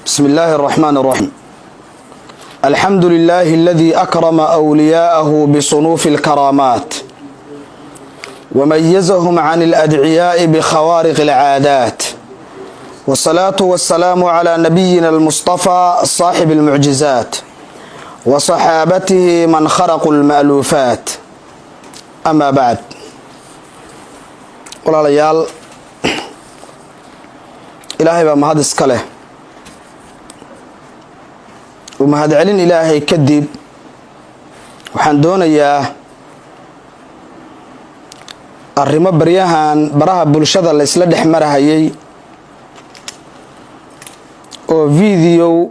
بسم الله الرحمن الرحيم. الحمد لله الذي أكرم أولياءه بصنوف الكرامات وميزهم عن الأدعياء بخوارق العادات، والصلاة والسلام على نبينا المصطفى صاحب المعجزات وصحابته من خرقوا المألوفات. أما بعد، walaalayaal ilaahay baa mahad iska leh. mahadcelin ilaahay kadib waxaan doonayaa arrimo baryahan baraha bulshada la isla dhex marahayay oo video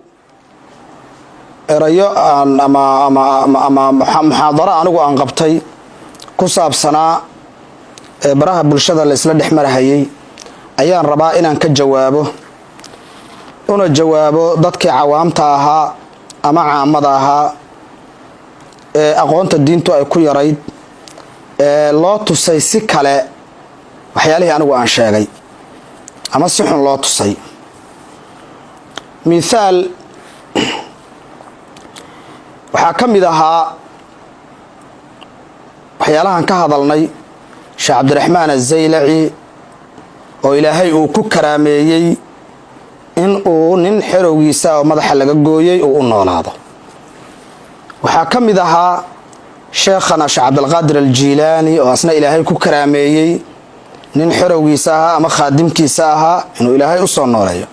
erayo ama muxaadaro anigu aan qabtay ku saabsanaa baraha bulshada la isla dhex marahayay ayaan rabaa inaan ka jawaabo, una jawaabo dadkii cawaamta ahaa ama caamada ahaa ee aqoonta diintu ay ku yarayd ee loo tusay si kale waxyaalihii anigu aan sheegay ama si xun loo tusay. mithaal waxaa ka mid ahaa waxyaalahan ka hadalnay sheekh cabdiraxmaan azaylaci oo ilaahay uu ku karaameeyey in uu nin xerowgiisa oo madaxa laga gooyey uu u noolaado. waxaa ka mid ahaa sheekhana sheekh cabdilqaadir aljiilaani oo asna ilaahay ku karaameeyey nin xerowgiisa ahaa ama khaadimkiisa ahaa inuu ilaahay u soo nooleeyo.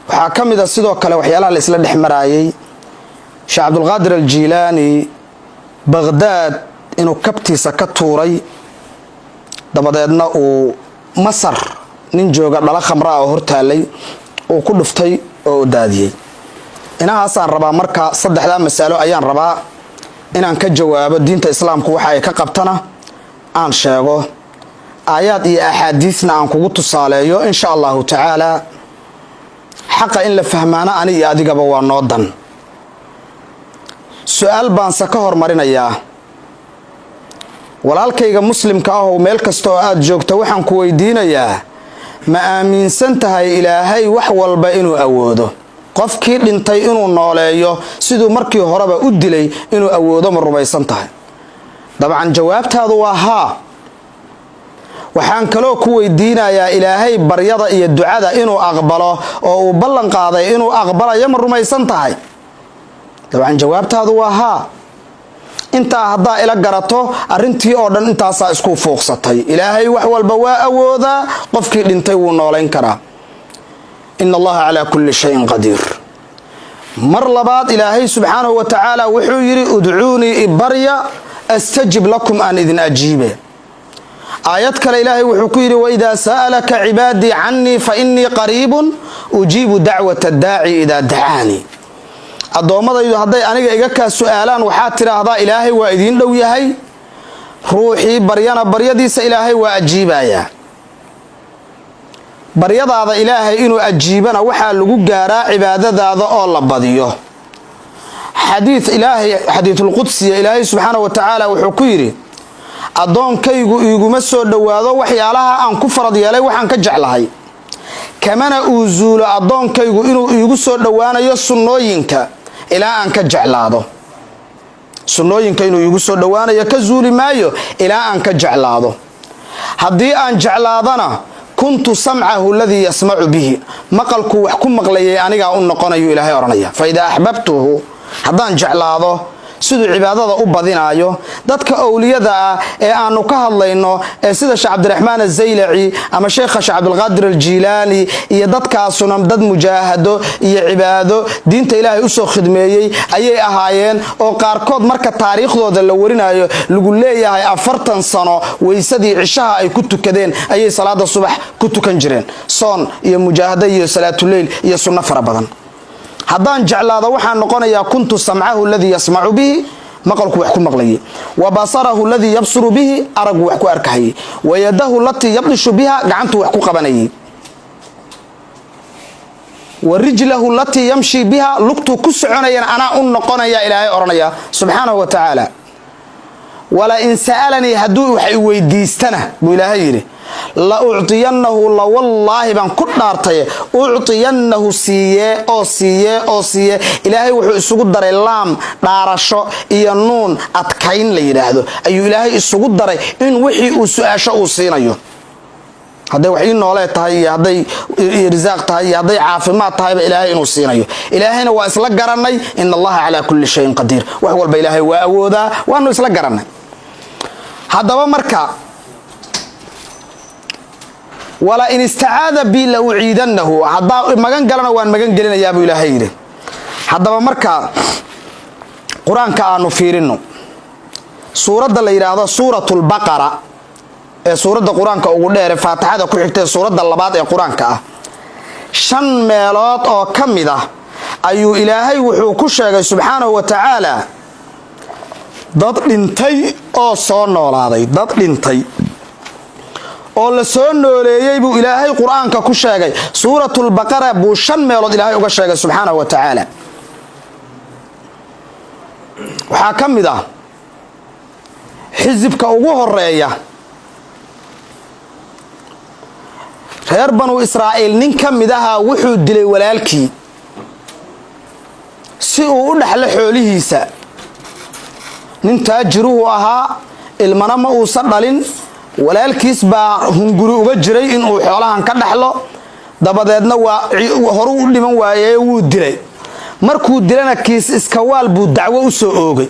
waxaa ka mid a sidoo kale waxyaalaha la isla dhex maraayay sheekh cabdilqaadir aljiilaani baqhdaad inuu kabtiisa ka tuuray, dabadeedna uu masar nin jooga dhala khamraa oo hortaalay uu ku dhuftay oo daadiyey. inahaasaan rabaa marka saddexdaa masalo ayaan rabaa inaan ka jawaabo. diinta islaamku waxa ay ka qabtana aan sheego, aayaad iyo axaadiisna aan kugu tusaaleeyo insha allahu tacaala. xaqa in la fahmaana ani iyo adigaba waa noo dan. su-aal baanse ka hormarinayaa walaalkayga muslimka ah oo meel kasta oo aad joogta, waxaan ku weydiinayaa, ma aaminsan tahay ilaahay wax walba inuu awoodo? qofkii dhintay inuu nooleeyo siduu markii horeba u dilay inuu awoodo ma rumaysan tahay? dabcan jawaabtaadu waa haa. waxaan kaloo ku weydiinayaa, ilaahay baryada iyo ducada inuu aqbalo oo uu ballan qaaday inuu aqbalayo ma rumaysan tahay? dabcan jawaabtaadu waa haa. intaa haddaa ila garato arrintii oo dhan intaasaa isku fuuqsatay. ilaahay wax walba waa awoodaa, qofkii dhintay wuu noolayn karaa. in allaha calaa kulli shayin qadiir. mar labaad ilaahay subxaanahu wa tacaala wuxuu yidhi, udcuunii ibarya astajib lakum, aan idin ajiibe. aayad kale ilaahay wuxuu ku yidhi, waidaa sa'alaka cibaadii cannii fa innii qariibun ujiibu dacwata daaci idaa dacaanii. addoommadaydu hadday aniga iga kaa su-aalaan waxaad tidhaahdaa ilaahay waa idiin dhow yahay, ruuxii baryana baryadiisa ilaahay waa ajiibayaa. baryadaada ilaahay inuu ajiibana waxaa lagu gaaraa cibaadadaada oo la badiyo. xadiisulqudsiya ilaahay subxaana wa tacaala wuxuu ku yidhi, addoonkaygu iiguma soo dhowaado waxyaalaha aan ku farad yeelay waxaan ka jeclahay, kamana uu zuulo addoonkaygu inuu iigu soo dhowaanayo sunnooyinka ilaa aan ka jeclaado. sunnooyinka inuu iigu soo dhowaanayo ka zuuli maayo ilaa aan ka jeclaado. haddii aan jeclaadana kuntu samcahu aladii yasmacu bihi, maqalkuu wax ku maqlayay anigaa u noqonayu ilaahay odhanaya. fa idaa axbabtuhu, haddaan jeclaado siduu cibaadada u badinaayo. dadka owliyada ah ee aanu ka hadlayno ee sida sheekh cabdiraxmaan azaylaci ama sheekha sheekh cabdilqaadir aljiilaani iyo dadkaasuna dad mujaahado iyo cibaado diinta ilaahay usoo khidmeeyey ayay ahaayeen, oo qaarkood marka taariikhdooda la warinayo lagu leeyahay 40 sano weysadii cishaha ay ku tukadeen ayay salaada subax ku tukan jireen, soon iyo mujaahado iyo salaatuleyl iyo sunno fara badan. haddaan jeclaado waxaan noqonayaa kuntu samcahu aladii yasmacu bihi, maqalku wax ku maqlayay, wa basarahu aladii yabsuru bihi, aragu wax ku arkahayay, wa yadahu latii yabdishu biha, gacantu wax ku qabanayay, wa rijlahu latii yamshi biha, lugtuu ku soconayana anaa u noqonaya ilaahay odhanaya subxaanahu wa tacaala. wala in sa'alanii, hadduu wax i weydiistana buu ilaahay yidhi, la uctiyannahu la wallaahi baan ku dhaartay uctiyannahu siiye ilaahay wuxuu isugu daray laam dhaarasho iyo nuun adkayn la yiraahdo ayuu ilaahay isugu daray in wixii uu su'aasho uu siinayo hadday wax noole tahay iyo hadday risaaq tahay iyo hadday caafimaad tahay ba ilaahay inuu siinayo ilaahayna waa isla garanay in allaha ala kulli shay'in qadir wax walba ilaahay waa awoodaa waanu isla garanay haddaba marka wala in istacaada bi la uciidannahu hadda magan galana waan magan gelinayaa buu ilaahay yiri haddaba marka quraanka aanu fiirino suurada la yiraahdo suuratul baqara ee suurada quraanka ugu dheer faatixada ku xigtay suurada labaad ee quraanka ah 5 meelood oo kamid ah ayuu ilaahay wuxuu ku sheegay subhanahu wa ta'ala dad dhintay oo soo noolaaday dad dhintay oo la soo nooleeyay buu ilaahay quraanka ku sheegay suuratul baqara buu 5 meelood ilaahay uga sheegay subhanahu wa ta'ala waxa kamid ah xisibka ugu horeeya reer banu Israa'iil nin kamid aha wuxuu dilay walaalkii si uu u dhaxlo xoolihiisa nin taajiruhu ahaa ilmana ma uusan dhalin walaalkiis baa hunguri uga jiray in uu xoolahan ka dhaxlo dabadeedna waa horu u dhiman waayay wuu dilay markuu dilana kiis iska waal buu dacwo u soo oogay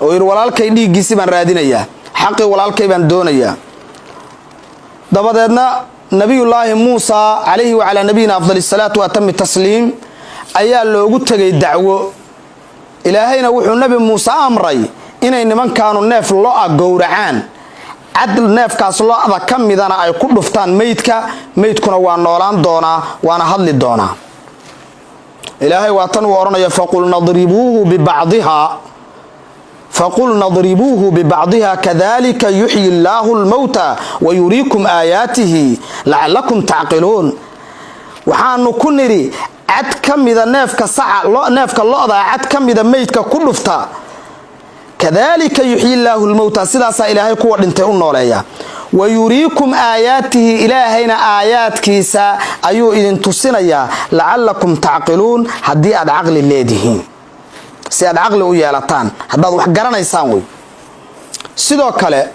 oo yiri walaalkay dhiigiisi baan raadinayaa xaqi walaalkay baan doonayaa dabadeedna nabiyullaahi Muusa alayhi wa ala nabiyina afdhalis salatu wa tammi tasliim ayaa loogu tagay dacwo ilaahayna wuxuu nabi Muusa amray inay nimankaanu neef loo gowracaan adl neefkaas loo kamidana ay ku dhuftaan meydkuna waa noolaan doonaa waana hadli doonaa ilaahay waa tan uu oranayo faqul nadribuhu bi ba'dihha kadhalika yuhyi Allahu al-mauta wa yuriikum ayatihi la'allakum ta'qilun waxaanu ku niri cad kamida neefka looda cad kamida meydka ku dhufta kadhalika yuhyi Allahu al-mauta sidaasa ilaahay kuwa dhintay u nooleeya wa yuriikum ayatihi ilaahayna aayadkiisa ayuu idin tusinaya la'allakum ta'qilun hadii aad aqli leedihiin si aad aqli u yeelataan hadaad wax garanaysaan way sidoo kale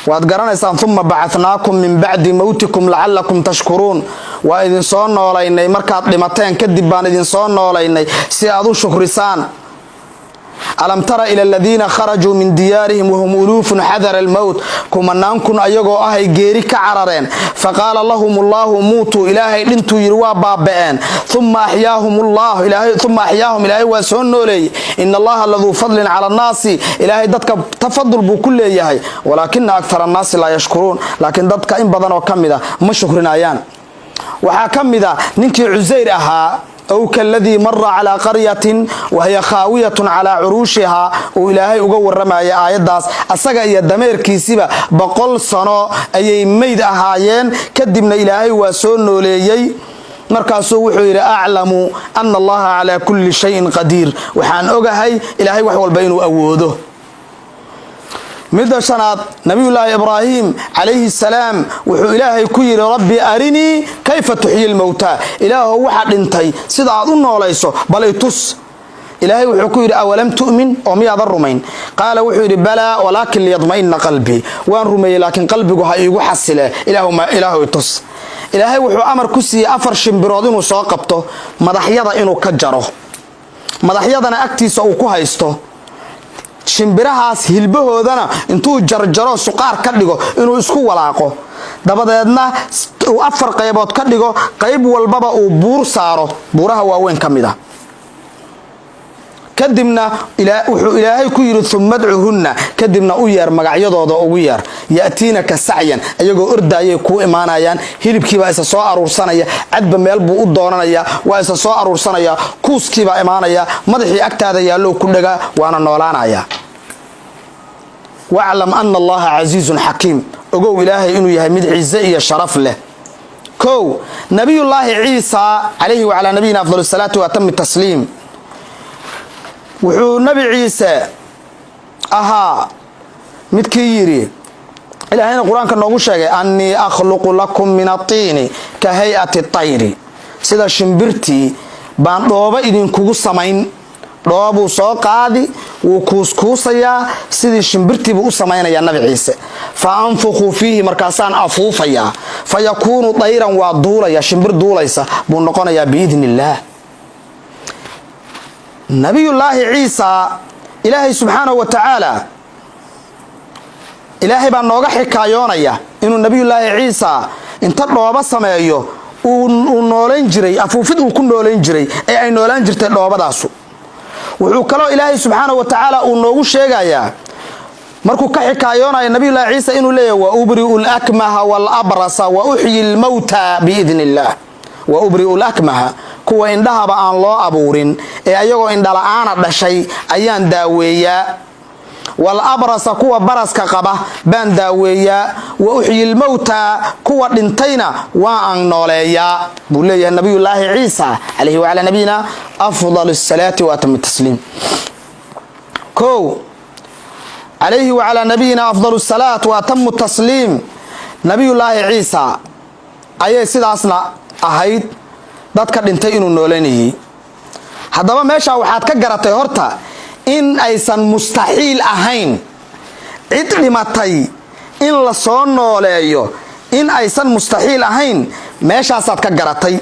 waad garanaysaan thumma ba'athnaakum min ba'di mawtikum la'allakum tashkurun wa idin soo noolaynay markaad dhimateen kadib baan idin soo noolaynay si aad u shukrisaan alam tara ila alladhina kharaju min diyarihim wa hum ulufun hadara al-maut kuma naankun ayagoo ahay geeri ka carareen faqala lahum Allahu mutu ilaahay dhintu yiri waa baabeen thumma ahyahum ilaahay waa soo nooleey inna Allaha ladhu fadlin ala an-nasi ilaahay dadka tafadul buu ku leeyahay walakin akthara an-nasi la yashkurun laakin dadka in badan oo kamida ma shukrinayaan waxa kamida ninkii Uzayr ahaa أو كالذي مر على قرية وهي خاوية على عروشها وإلهي أقول رمى آيات داس أساقا إيا دمير كيسيبا بقول صنو أي ميد أهايين كدبنا إلهي وسنو ليي مركاسو وحير أعلم أن الله على كل شيء قدير وحان أقهي إلهي وحوال بينه أوده مدى سنة نبي الله إبراهيم عليه السلام وحو إلهي كير ربي أرني كيف تحيي الموتى إله واحد انتي سيدا أظن وليسو بل يتس إلهي وحو كير أولم تؤمن ومي أضر رمين قال وحو بلا ولكن ليضمئن قلبي وان رمي لكن قلبي هايقو حسله إله يتس إلهي وحو أمر كسي أفر شمبرادين وساقبته مدحيضا إنو كجره مدحيضا أكتيس أو كوهيستو shimbirahaas hilbahoodana intuu jarjaro suqaar ka dhigo inuu isku walaaqo dabadeedna uu afar qaybood ka dhigo qayb walbaba uu buur saaro buuraha waaweyn kamida kadibna wuxuu ilaahay ku yiri thumad'uhunna kadibna u yeer magacyadooda ugu yeer yaatiinaka sa'yan ayagoo ordaayay ku imaanayaan hilibkiiba isa soo aruursanaya cadba meel buu u doonanaya waa isa soo aruursanaya kuuskiiba imaanaya madaxii agtaada yaalo ku dhaga waana noolaanaya wa'lam anna allaha azizun hakim ogow ilaahay inuu yahay mid ciise iyo sharaf leh ko nabiyullaahi ciisa alayhi wa ala nabiyina afdalus salatu wa tammi tasliim wuxuu nabi ciise ahaa midkii yiri ilaahayna quraanka noogu sheegay anni akhluqu lakum min at-tin ka hay'ati at-tayr sida shimbirtii baan dhooba idinkugu samayn dhoobu soo qaadi wuu kuuskuusayaa sidii shimbirtii buu u samaynayaa nabi ciise fa anfukhu fihi markaasaan afuufaya fayakunu tayran wa duulaya shimbir duulaysa buu noqonayaa biidnillah nabiyullaahi ciisa ilaahay subxaanahu wa ta'ala ilaahay baa nooga xikaayoonaya inuu nabiyullaahi ciisa inta dhooba sameeyo uu nooleyn jiray afuufid uu ku nooleyn jiray ee ay noolaan jirtay dhoobadaasu wuxuu kaloo ilaahay subxaanahu wa ta'ala uu noogu sheegayaa markuu ka xikaayoonaya nabiyullaahi ciisa inuu leeyahay wa ubri'ul akmaha wal abrasa wa uhyil mawta biidnillah wa ubri'ul akmaha kuwa indhahaba aan loo abuurin ee ayagoo indhala-aana dhashay ayaan daaweeyaa wal abrasa kuwa baraska qaba baan daaweeyaa wa uhyil mawta kuwa dhintayna waa aan nooleeyaa buu leeyahay nabiyullaahi ciisa alayhi wa ala nabiyina afdalus salati wa atammu tasliim عليه وعلى نبينا أفضل الصلاة وأتم التسليم نبي الله عيسى أي سيداسنا أهيد dadka dhintay inuu nooleeyay hadaba meesha waxaad ka garatay horta in aysan mustaxiil ahayn cid dhimatay in la soo nooleeyo in aysan mustaxiil ahayn meeshaasaad ka garatay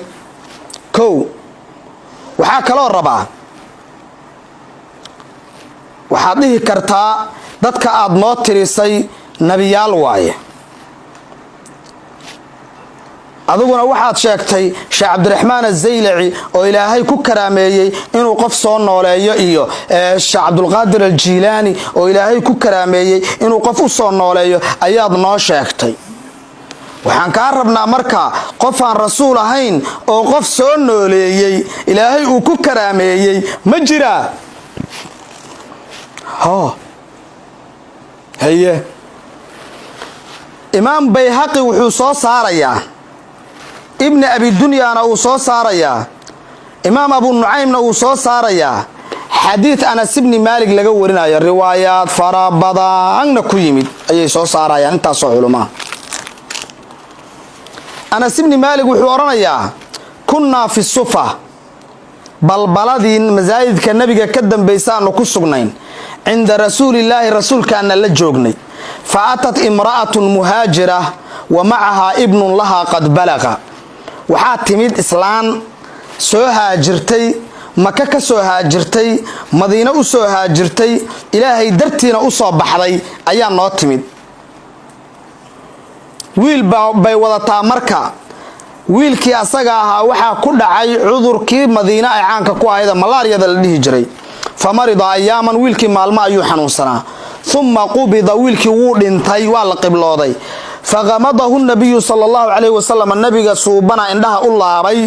waxaa kaloo rabaa waxaad dhihi kartaa dadka aad noo tirisay nabiyaal waaye aduguna waxaad sheegtay Sheekh Cabdiraxmaan Az-Zaylaci oo Ilaahay ku karaameeyay inuu qof soo nooleeyo iyo Sheekh Abdulqaadir Al-Jilaani oo Ilaahay ku karaameeyay inuu qof u soo nooleeyo ayaad noo sheegtay waxaan ka rabnaa marka qof aan rasuul ahayn oo qof soo nooleeyay Ilaahay uu ku karaameeyay ma jira haye Imam Bayhaqi wuxuu soo saarayaa ابن أبي الدنيا أنا وصو ساريا إمام أبو النعيم وصو ساريا حديث أنس بن مالك لقورنا يا الروايات فرابضا عنا كيمد أي صو ساريا أنت صو علماء أنس بن مالك وحورنا يا كنا في الصفة بل بلدين مزايد كالنبي كدم بيسان وكسقنين عند رسول الله رسول كان لجوجني فأتت امرأة مهاجرة ومعها ابن لها قد بلغ waxaa timid islaan soo haajirtay maka ka soo haajirtay madiina u soo haajirtay ilaahay dartiina u soo baxday ayaa noo timid wiil bay wadataa marka wiilkii asaga ahaa waxa ku dhacay cudurkii madiina ay caanka ku ahayd malaariyada la dhihi jiray famarida ayaaman wiilkii maalmo ayuu xanuunsanaa thumma qubida wiilkii wuu dhintay waa la qiblooday فغمضه النبي صلى الله عليه وسلم النبي صوبنا عندها الله بي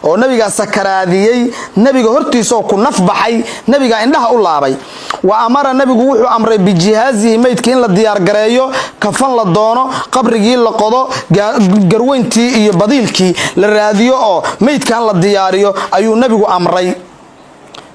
oo nabiga sakaraadiyay nabiga hortiisa ku nafbaxay nabiga indhaha u laabay wa amara nabigu wuxuu amray bijihazi meydka in la diyaar gareeyo kafan la doono qabrigii la qodo garweyntii iyo badiilkii la raadiyo oo meydkan la diyaariyo ayuu nabigu amray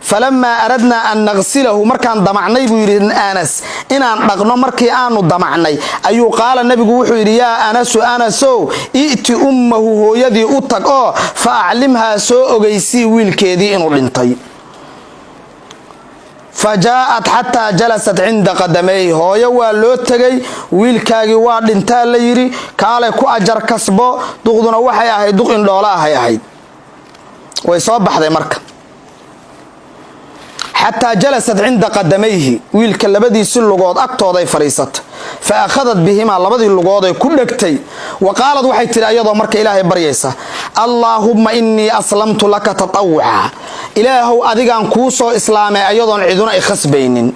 فلما أردنا أن نغسله مركان دمعني بيرين أنس إن نغنو مركي آنو دمعني أيو قال النبي وحيري يا أنس أنسو إئتي أمه هو يدي أتك فأعلمها سو أغيسي ويلكيدي إنو لنطي فجاءت حتى جلست عند قدميه هو يوالو تغي ويلكاغي وادنتا ليري قال كو أجر كسبو دوغدنا وحي أهي دوغ إن دولا أهي ويصاب بحضي مركا حتى جلست عند قدميه ويلك لبدي سلقود أكتوضي فريست فأخذت بهما لبدي اللقود كلكتي وقالت وحي ترى أيضا مرك إلهي بريسة اللهم إني أسلمت لك تطوعا إلهو أذيقان كوسو إسلامي أيضا عذنا إخس بينين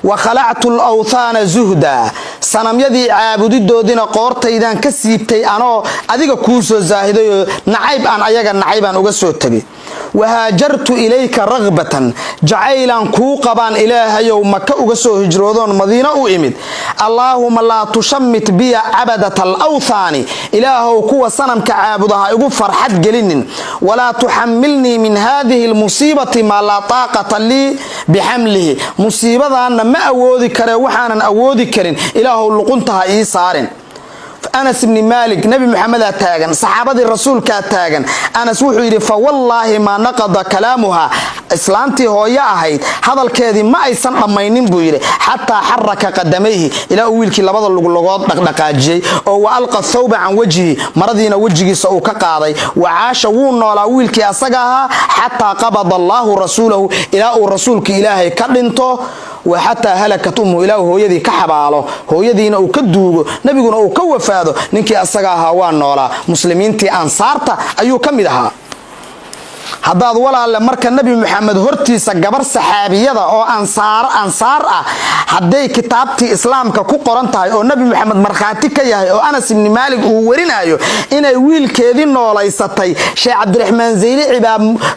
وخلعت الأوثان زهدا سنم يدي عابد الدودين قورت إذا كسيبتي أنا أذيق كوسو زاهدو نعيب أن أيقا نعيب أن أقسو التبي وهاجرت إليك رغبة جعيلا كوقبا إله يوم كأغسو هجرودون مدينة أؤمد اللهم لا تشمت بي عبدة الأوثان إلهو كو سنم كعابدها يقول فرحت جلين ولا تحملني من هذه المصيبة ما لا طاقة لي بحمله مصيبة أن ما أودي كري وحانا أودي كرين إلهو اللي قلتها إيسارين أنس بن مالك نبي محمد تاغن صحابة الرسول كتاغن أنس وحو يري فوالله ما نقض كلامها إسلامتي هو ياهيد هذا الكذي ما أيسن أمينين بويري حتى حرك قدميه إلى أولك لبض اللغات دقاجي أو ألقى الثوب عن وجهه مرضينا وجهه سوك قاضي وعاش ونولا أولك أسقاها حتى قبض الله رسوله إلى رسولك إلهي كرنته وحتى هلكت أمه إله هو يدي كحباله هو يدينا وكدوغو نبينا وكوفاده ننكي أسقاها وانولا مسلمين تي أنصارتا أيو كمدها haddaad walaal marka nabi maxamed hortiisa gabar saxaabiyada oo ansaar ah haday kitaabtii islaamka ku qoran tahay oo nabi maxamed marxaati ka yahay oo Anas ibn Malik uu warinayo inay wiilkeedii noolaysatay Sheikh Cabdiraxmaan Zeyli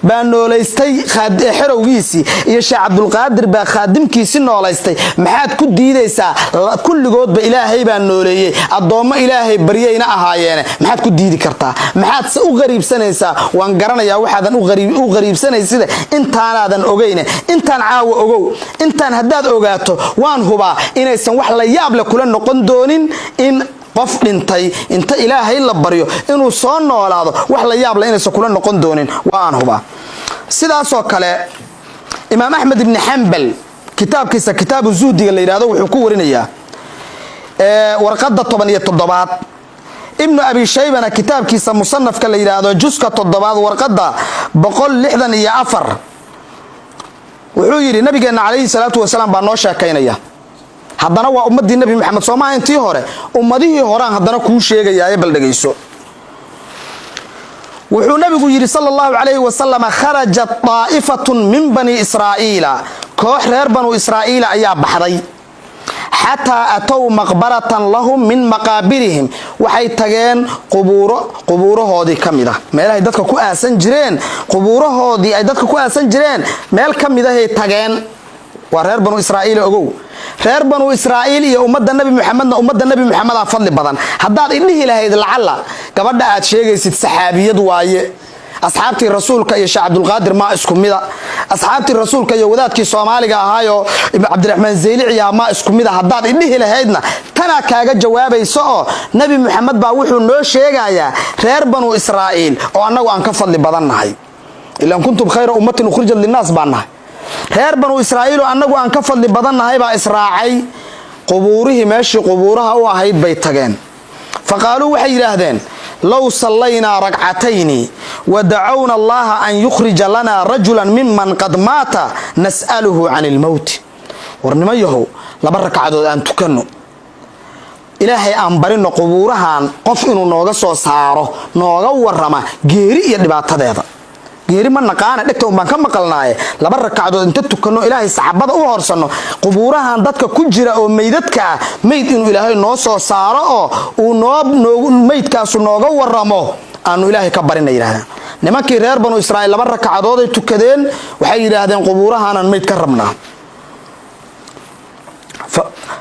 baa noolaystay xerowgiisi iyo Sheikh Abdul Qaadir baa khaadimkiisi noolaystay maxaad ku diidaysaa kulligoodba ilaahay baa nooleeyay adooma ilaahay bariyayna ahaayeen maxaad ku diidi kartaa maxaad u qariibsanaysaa waan garanayaa waxaadan u qariibsanaysid intaanaadan ogeyne intaan caawa ogow intaan haddaad ogaato waan hubaa inaysan wax la yaab leh kula noqon doonin in qof dhintay inta ilaahay la baryo inuu soo noolaado wax la yaab leh inaysan kula noqon doonin waan hubaa sidaas oo kale imaam Ahmed ibn Hanbal kitaabkiisa kitaabu zuhdiga la yiraahdo wuxuu ku warinayaa warqadda 17 ابن أبي شيبة كتاب كيسا مصنف كلا يراهدو جزء تضباط ورقدة بقول لحدا يا أفر وحيري نبينا عليه الصلاة والسلام بانوشا كينيا haddana waa ummadii nabi maxamed Soomaaliya intii hore ummadihii hore haddana ku sheegaya baldagayso wuxuu nabigu yiri sallallahu alayhi wa sallam kharajat ta'ifatun min bani israa'iila koox reer banu israa'iila ayaa baxday حتى أتوا مقبرة لهم من مقابرهم وحي تغين قبوره هودي كميدة ميل هاي دادك كو آسان جرين قبوره هودي اي دادك كو آسان جرين ميل كميدة هاي تغين ورهر بنو إسرائيل أغو رهر بنو إسرائيل يا أمد النبي محمد فضل بدن حداد إنه لهيد العلا كبدا أتشيغي ست صحابية وايه أصحابتي رسولك يا شيخ عبد القادر ما اسكم ميدا أصحابتي رسولك يا ودادكي Soomaaliga ahaayo عبد الرحمن زيلي يا ما اسكم ميدا haddaad indhihi lahaydna tana kaaga jawaabayso oo nabi maxamed baa wuxuu noo sheegayaa reer banu Israa'iil oo anagu aan ka fadli badannahay ilaa kuntum khayra ummatin ukhrijat linnaas baanahay reer banu Israa'iil oo anagu aan ka fadli badannahay baa israacay qubuurihi meeshii qubuuraha u ahayd bay tageen faqaaluu waxay yiraahdeen لو صلينا ركعتين ودعونا الله أن يخرج لنا رجلا ممن قد مات نسأله عن الموت ورنما يهو لبرك عدد أن تكنوا إلهي أنبرين قبورها قف إنه نوغا سو ساره نوغا ورما جيري يدبات هذا جيري من نقانا دكتور ما كم قلناه لبرك عدد أن تكنوا إلهي صحابة وهرسنوا قبورها دتك كجرا أو ميدتك ميد إنه إلهي نوسو ساره ونوب ميد كاسو نوغا ورمو أنه إلهي كبرنا يراهن نمكي رير بنو إسرائيل لبرك عدد تكدين وحي يراهدين قبورها أنا ميد كرمنا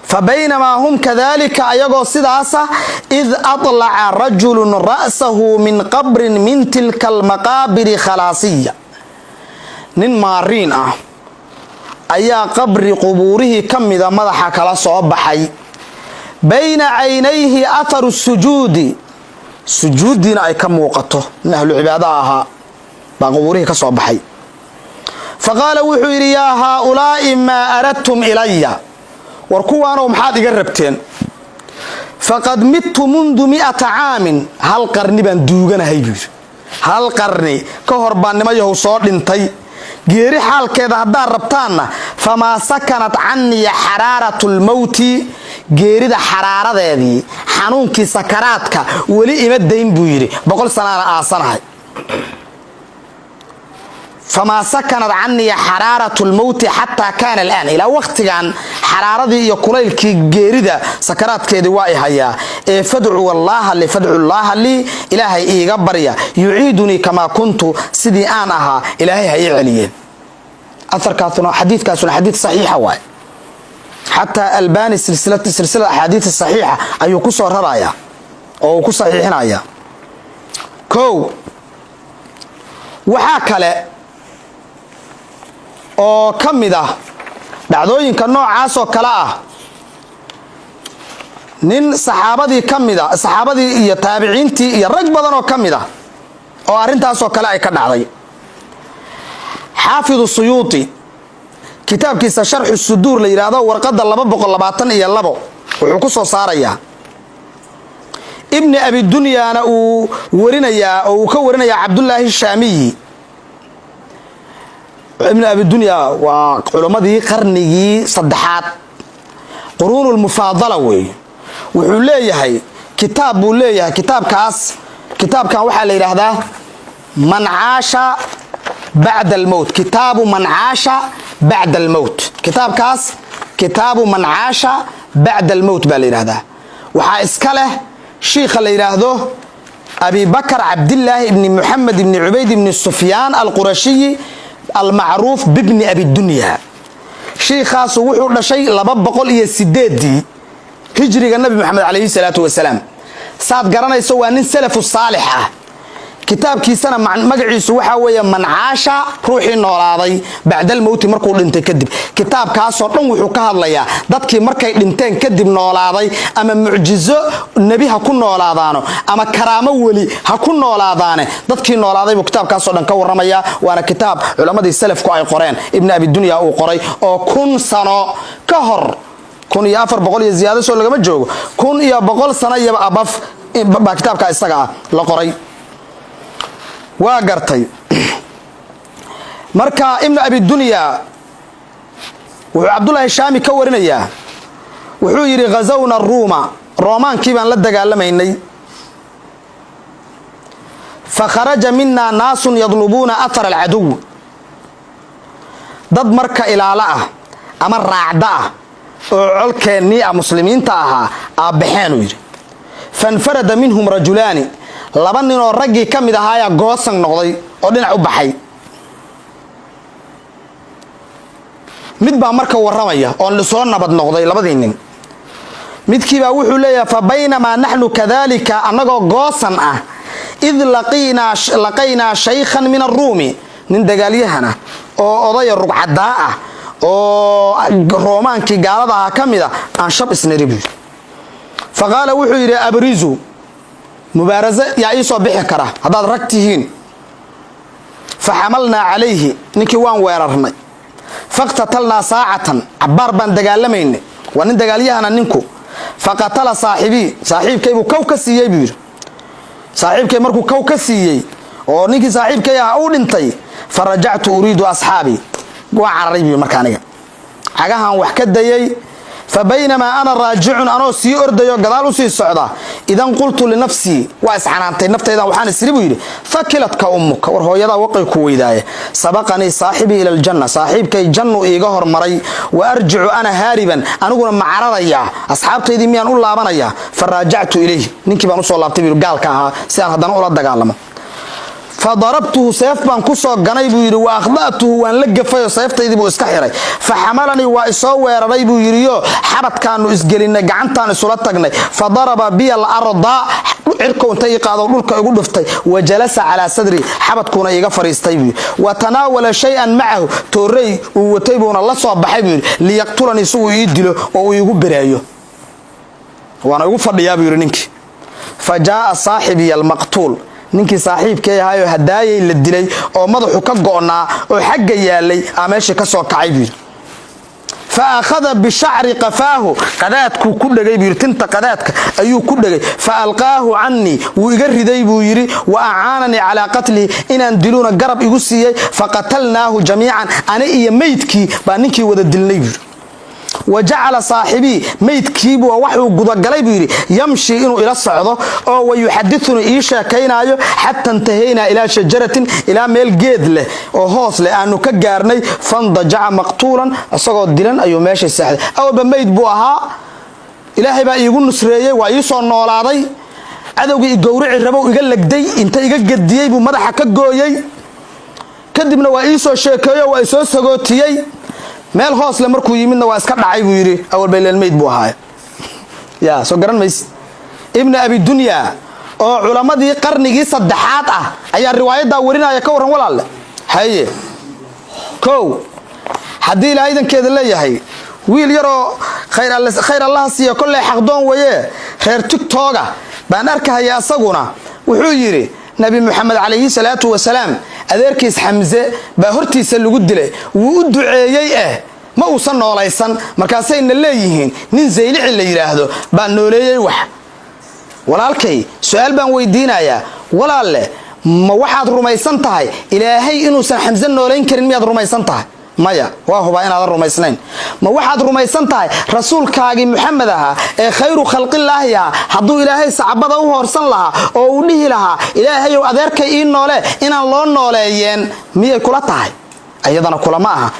فبينما هم كذلك أيغو سداسة إذ أطلع رجل رأسه من قبر من تلك المقابر خلاصية نين مارين أيا قبر قبوره كم إذا مدح كلا صوبحي بين عينيه أثر السجود سجودنا أي كم وقته نهل عبادها بقبوره كصوبحي فقال وحيري يا هؤلاء ما أردتم إلي warkuwaanoo maxaad iga rabteen faqad mittu mundu 100 aamin hal qarni baan duuganahay hal qarni ka hor baan nimayahu soo dhintay geeri xaalkeeda hadaa rabtaana fama sakanat anni hararatul mauti geerida xaraaradeedii xanuunkii sakaraadka wali ima dayn buu yiri 100 sano aasanahay فما سكنت عني حرارة الموت حتى كان الآن إلى وقت كان حرارة يقولي جيريدة سكرات كذي وايهايا فدعوا الله اللي فدعوا الله اللي إلهي إيجابريا يعيدني كما كنت سيدي أناها إلهي هيعليين أثر كاثنا حديث كاثنا حديث صحيحة واي حتى الباني سلسلة أحاديث الصحيحة أي كسر رايا أو كسر صحيحنا كو وحاكله oo kamida dhacdooyinka noocaas oo kala ah nin saxaabadii iyo taabiciintii iyo rag badan oo kamida oo arintaas oo kale ay ka dhacday. xaafid suyuuti kitaabkiisa sharx suduur la yiraahdo warqada 222 wuxuu ku soo saarayaa ibn abi dunyana uu warinayaa oo uu ka warinayaa abdullah shaamiyi. ibn abi dunya waa culamadii qarnigii saddexaad qurunul mufaadala weey. wuxuu leeyahay kitaab buu leeyahay kitaabkan waxa la yiraahdaa man aasha ba'da al-maut kitaabu man aasha ba'da al-maut kitaabkaas kitaabu man aasha ba'da al-maut baa la yiraahdaa. waxa iska leh sheekh la yiraahdo abi bakr abdullah ibn muhammad ibn ubayd ibn sufyan al-qurashi al-ma'ruf ibn abi dunya. sheekhaas wuxuu dhashay 208 hijriga nabi maxamed alayhi salatu wasalaam. saad garanayso waa nin salafu saalix ah. kitaabkiisana magaciisu waxa weeye man aasha ruuxii noolaaday ba'dal mawti markuu dhintay kadib. kitaabkaas oo dhan wuxuu ka hadlayaa dadkii markay dhinteen kadib noolaaday ama mucjizo nabi ha ku noolaadaano ama karaamo wali ha ku noolaadaane dadkii noolaaday buu kitaabkaas oo dhan ka waramaya. waana kitaab culimadii salafku ay qoreen ibn abi dunya uu qoray oo 1000 sano ka hor 1400 iyo ziyaado soo lagama joogo 1100 sano iyo abaf ba kitaabka isaga la qoray. waa gartay marka ibn abi dunya wuxuu abdullah shaami ka warinayaa wuxuu yiri ghazawna ruuma roomaankii baan la dagaalamaynay fa kharaja minna naasun yadlubuna athar al-aduw. dad marka ilaala ah ama raacda ah oo colkeennii muslimiinta ahaa aabaxeen u yiri fanfarada minhum rajulani laba nin oo ragii kamid ahaa goosan noqday oo dhinac u baxay. mid baa marka waramaya oo la soo nabad noqday labadii nin. midkii baa wuxuu leeyahay fa baynama nahnu kadhalika anagoo goosan ah id laqayna shaykhan min ar-rumi nin dagaalyahana oo oday rugcada ah oo roomaankii gaalada kamida aan shab isnaribi. faqala wuxuu yiri abrizu مبارزة يعيسو بحكرة هذا ركتهين فحملنا عليه نكي وان ويررمي فاقتتلنا ساعة عبار بان دقالمين وان دقاليها ننكو فقتل صاحب كيبو كوكسيي بير صاحب كي مركو كوكسيي ونكي صاحب كي أول انتي فرجعت أريد أصحابي وعربي مكانية حقاها وحكد ديي فبينما أنا راجع أنا سي أرديو قدالو سي السعودة إذا قلت لنفسي واسعنانتي نفتي إذا وحان السريبو يري ثكلتك أمك ورهو يدا وقي كويداي سبقني صاحبي إلى الجنة صاحب كي جنو إيقهر مري وأرجع أنا هاربا أنا أقول معرضيا أصحابتي دي ميان أولا بانيا فراجعت إليه نينكي بانو صلى الله عليه وسلم قال كاها سيان هدان أولا دقالما فضربته سيف بان كسو غناي بو يري واخذته وان لغفايو سيفتيدي بو اسكا خيري فحملني وا اسو ويراداي بو يريو حبدكانو اسغلينا غعنتان اسولا تغناي فضرب بي الارض عركو انت يقادو دولكا ugu dhuftay وجلس على صدري حبدكونا iga fariistay buu وتناول شيئا معه توري uu watay buuna la soo baxay buu liyaqtulani suu ii dilo oo uu igu bereeyo waana ugu fadhiyaa buu yiri ninki فجاء صاحبي المقتول ninkii saaxiibkay ahayo hadaayay la dilay oo madaxu ka go'naa oo xagga yaalay ameesha ka soo kacay biir fa akhadha bi sha'ri qafahu qadaadku ku dhagay biir tinta qadaadka ayuu ku dhagay fa alqaahu anni wuu iga riday buu yiri wa aanani ala qatli inaan diluna garab igu siiyay fa qatalnaahu jamii'an ana iyo meydkii baa ninkii wada dilnay biir وجعل صاحبي ميت كيبو وحو غدغلay بيري يمشي انه الى صعده او ويحدثني اي شاكينايو حتى انتهينا الى شجره الى ميل جيد له او هوس له انو ka gaarnay فانضجع مقتولا asagoo dilan ayu meesha saxday aw ba meyd buu ahaa ilaahay baa iigu nusreeyay waa ii soo noolaaday adawgii gowrici rabo iga lagday inta iga gadiyay buu madaxa ka gooyay kadibna waa ii soo sheekeeyo waa soo sagootiyay meel hoos le markuu yimidna waa iska dhacay buu yiri awal bayl meyd buu ahaa ya soo garan mays ibn abi dunya oo culamadii qarnigii saddexaad ah ayaa riwaayada warinaya ka waran walaal haye ko hadii ilaahay dankeeda leeyahay wiil yaro khayr allah siiyo kolley xaqdoon waye reer tiktoga baan arkahaya asaguna wuxuu yiri nabi maxamed calayhi salaatu wasalaam adeerkiis xamse baa hortiisa lagu dilay wuu u duceeyay ma uusan noolaysan markaasayna leeyihiin nin zaylici la yiraahdo baa nooleeyay wax walaalkay su'aal baan weydiinayaa walaalle ma waxaad rumaysan tahay ilaahay inuusan xamse nooleyn karin miyaad rumaysan tahay maya waa huba inaad rumaysnayn ma waxaad rumaysan tahay rasuulkaagi maxamed aha ee khayru khalqillaahi hadduu ilaahay saxaabada u hoorsan lahaa oo uu dhihi lahaa ilaahay oo adeerkay ii noole inaan loo nooleeyeen miyay kula tahay ayadana kula ma aha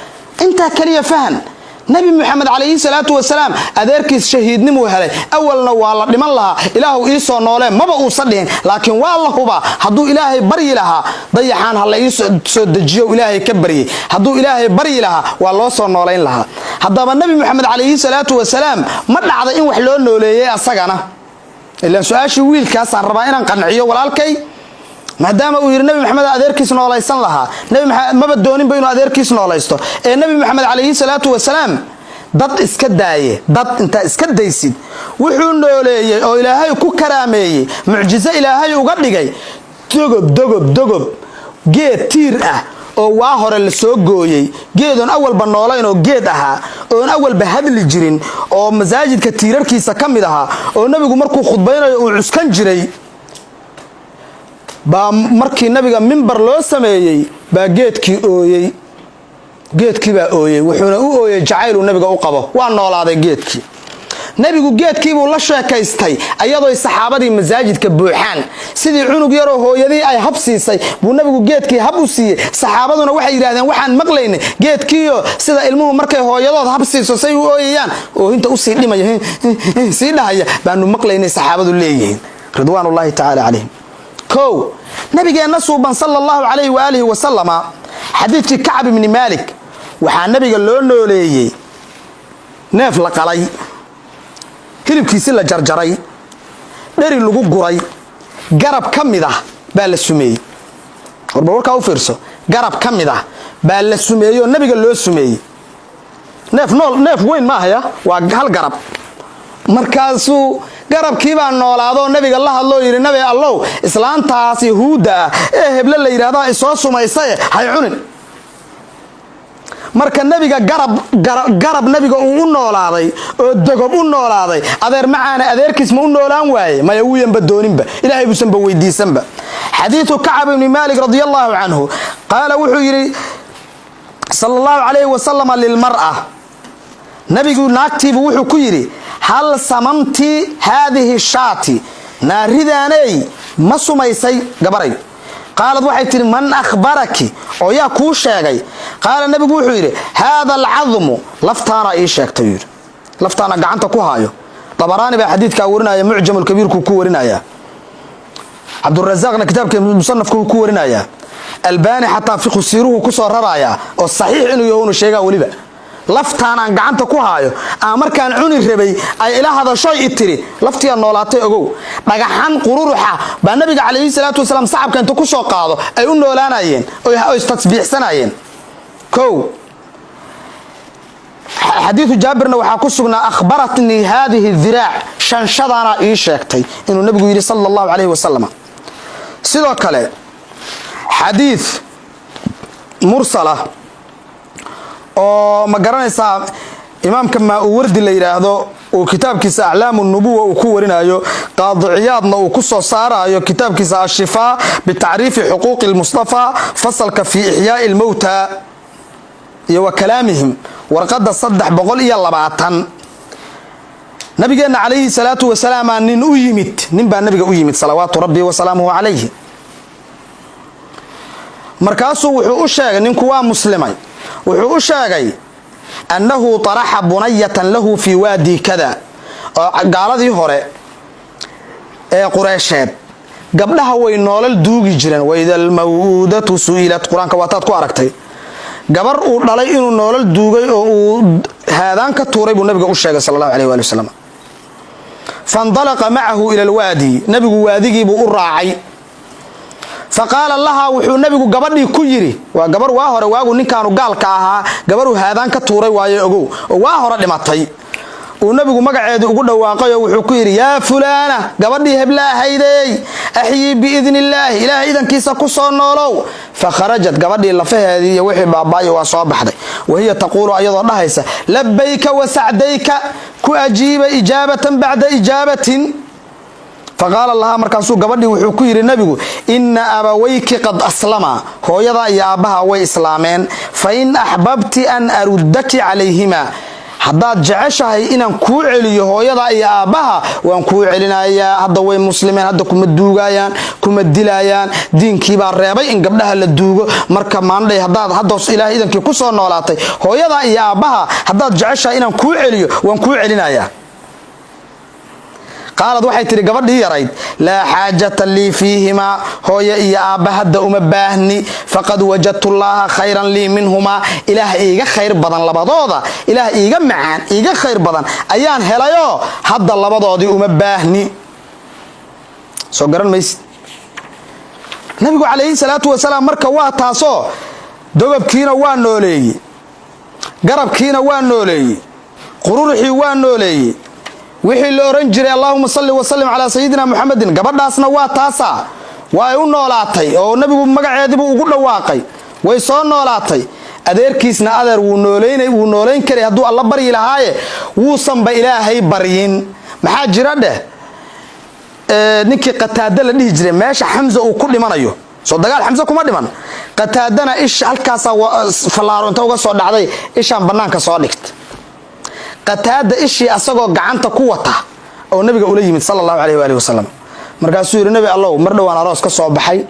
inta kaliya fahan nabi maxamed calayhi salaatu wasalaam adeerkiis shahiidnimo helay awalna waa la dhiman lahaa ilaahu ii soo noole maba uu sadhiin laakiin waa la huba hadduu ilaahay baryi lahaa dayaxaan ha la ii soo dejiyo ilaahay ka baryay hadduu ilaahay baryi lahaa waa loo soo nooleyn lahaa haddaba nabi maxamed calayhi salaatu wasalaam ma dhacda in wax loo nooleeyay asagana ilaa su'aashii wiilkaasaan rabaa inaan qanciyo walaalkay maadaama uu yiri nabi maxamed adeerkiis noolaysan lahaa nabi maxamed maba doonin inuu adeerkiis noolaysto ee nabi maxamed calayhi salaatu wasalaam dad iska daaye dad inta iska daysid wuxuu nooleeyay oo ilaahay ku karaameeyay mucjizo ilaahay uga dhigay dogob geed tiir ah oo waa hore la soo gooyay geedon awalba nooleyn oo geed ahaa oo awalba hadli jirin oo masaajidka tiirarkiisa kamid ahaa oo nabigu markuu khudbaynayo uu cuskan jiray baa markii nabiga minbar loo sameeyay baa geedkii baa ooyay wuxuuna u ooyay jacayl uu nabiga u qabo waa noolaaday geedkii nabigu geedkii buu la sheekaystay ayadoo saxaabadii masaajidka buuxaan sidii cunug yar oo hooyadii ay hab siisay buu nabigu geedkii hab u siiyay saxaabaduna waxay yiraahdeen waxaan maqlaynay geedkiiyo sida ilmuhu markay hooyadood hab siiso say u ooyayaan oo inta u sii dhimaya sii dhahaya baanu maqlaynay saxaabadu leeyihiin ridwaanullaahi ta'ala calayhim كو نبي نصوبا صلى الله عليه وآله وسلم حديث كعب بن مالك وحان نبي اللون لي ناف لقلي كلب كيسلا جرجري داري لغو قري قرب كمده بالسمي وربورك او فرسو قرب كمده بالسمي ونبي اللون سمي ناف وين ما هي وهل قرب مركزو garabkii baa noolaado nabiga la hadloo yiri nabi allow islaantaas yahuuda hebla la yiraahdo ay soo sumaysay hay cunin marka nabiga garab nabiga uu noolaaday oo dagob u noolaaday adeer macaana adeerkiis ma u noolaan waaye ma yawiyan badooninba ilaahay buusan ba weydiisanba xadiithu kacab ibn malik radiyallahu anhu qala wuxuu yiri sallallahu alayhi wa sallam lil mar'a nabigu naagtiibu wuxuu ku yiri هل سممتي هذه الشاتي نارداني ما سميسي قبري قالت waxay tiri man akhbaraki oo yaa ku sheegay qaal nabigu wuxuu yiri hada al'azm laftana ii sheegtay yiri laftana gacanta ku haayo tabarani ba xadiidka warinaya mu'jam al-kabir ku warinaya abdur razzaqna kitabka musannafku ku warinaya albani hatta fi qasiruhu ku soo raraya oo saxiix inuu yahay sheega waliba laftaan aan gacanta ku haayo aan markaan cuni rabay ay ila hadasho itiri laftiya noolaatay ogow dhagaxan qururuxa baa nabiga calayhi salaatu wasalaam saxabka inta ku soo qaado ay u noolaanayeen oo istasbiixsanayeen kow xadiithu jaabirna waxa ku sugnaa akhbaratni hadhihi dhira' shanshadana ii sheegtay inuu nabigu yiri sallallahu alayhi wasallam sidoo kale xadiith mursala oo ma garanaysaa imaamka ma uu wardi la yiraahdo oo kitaabkiisa a'laamu nubuwa uu ku warinayo qaadiciyaadna uu ku soo saarayo kitaabkiisa ash-shifaa bi ta'riif huquuq al-mustafa fasalka fi ihyaa' al-mawta iyo wa kalaamihim warqada 320 nabigeena calayhi salaatu wa salaam nin u yimid nin baa nabiga u yimid salawaatu rabbi wa salaamuhu calayhi markaasuu wuxuu u sheegay ninku waa muslimay wuxuu u sheegay annahu taraha bunayatan lahu fi wadi kada gaaladii hore ee qureysheed gabdhaha way noolal duugi jireen waydal mawudatu su'ilat quraanka waataad ku aragtay gabar uu dhalay inuu noolal duugay oo uu haadaan ka tuuray buu nabiga u sheegay sallallahu alayhi wa sallam fandalaqa ma'ahu ila alwadi nabigu waadigii buu u raacay فقال لها وحو نبيغو gabadhii ku yiri waa gabar waa hore waagu ninkaanu gaalka ahaa gabaru haadaan ka tuuray waaye ogow waa hore dhimatay ونبي مقعد وقول واقع وحكير يا فلانة قبضي هبلا هيدي أحيي بإذن الله إله إذا كيسا كسر نولو فخرجت قبضي الله فيها هذه وحي باباي وصابح دي وهي تقول أيضا نهيسة لبيك وسعديك كأجيب إجابة بعد إجابة فقال الله مركزو قبضي وحكير النبي إن أبويك قد أسلما هو يضع يا أبها وإسلامين فإن أحببت أن أردك عليهما haddaad jeceshahay inaan kuu celiyo hooyada iyo aabaha waan kuu celinayaa hadda way muslimiin hadda kuma duugayaan kuma dilayaan diinkii baa reebay in gabdhaha la duugo marka maandhay hadda ilaahay idankii ku soo noolaatay hooyada iyo aabaha haddaad jeceshahay inaan kuu celiyo waan kuu celinayaa قالت waxay tiri gabadhii yarayd la haajata li fiihima hooyo iyo aaba hadda uma baahni faqad wajadtu allaha khayran li minhuma ilaah iiga khayr badan labadooda ilaah iiga macaan iiga khayr badan ayaan helayo hadda labadoodii uma baahni soo garan mays nabigu kaleey salaatu wasalaam marka waa taaso dogobkiina waa nooleeyay garabkiina waa nooleeyay qururuxii waa nooleeyay wixii la oran jiray Allahumma salli wa sallim ala sayyidina Muhammadin gabadhaasna waa taasa way u noolaatay oo nabigu magaceedibu ugu dhawaaqay way soo noolaatay adeerkiisna adeer wuu nooleyn karay haduu alla bari lahaaye wuusan ba ilaahay bariyin maxaa jira ninkii qataada la dhihi jiray meesha Hamza uu ku dhimanayo soo dagaal Hamza kuma dhiman qataadana ish halkaas falaaro inta uga soo dhacday ishaan banaanka soo dhigtay qataada ishii asagoo gacanta ku wata oo nabiga ula yimid sallallahu alayhi wa alihi wasallam markaasuu yiri nabi Allah mar dhawaan aroos ka soo baxay